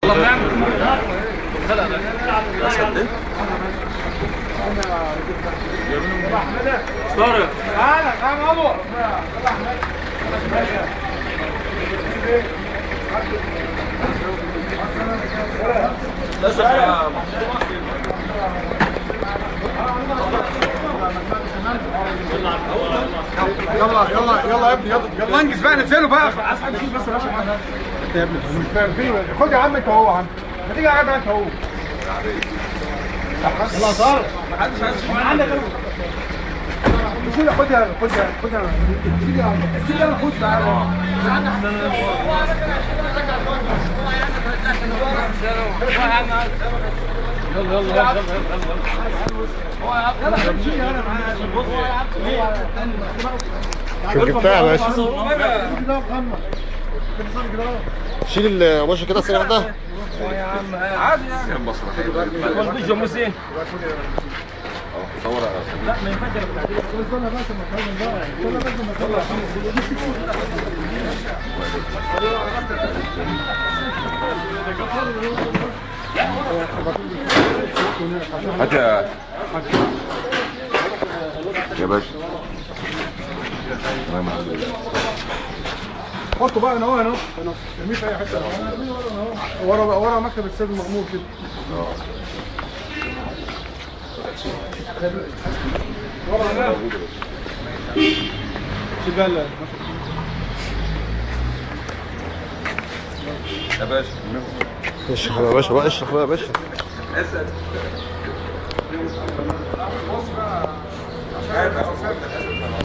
يلا يلا يلا يا ابني، يلا انجز بقى، ننزله بقى. عايز حد يشيل بس يا باشا معانا. انت يا ابني خد يا عم، انت اهو يا عم، ما تيجي قاعد انت اهو. يلا صار، ما حدش عايز يشيل عندك. شيل، خدها خدها خدها، شيل يلا، خد تعالى. يلا يلا يلا شوف جبتها يا باشا. شيل القماشه كده ثانيه واحده. يا عم عادي يعني. كام بصره حلوه. والبيجو موسي. صورها. لا ما ينفعش التعديل. استنى بس ما تخلي بقى. استنى بس ما هات يا باشا. حطه بقى هنا اهو، هنا ارميه في اي حته. ورا مكتب السيد المأمور كده. ورا شبال يا باشا. اشرح يا باشا بقى، اشرح بقى يا باشا. اسال.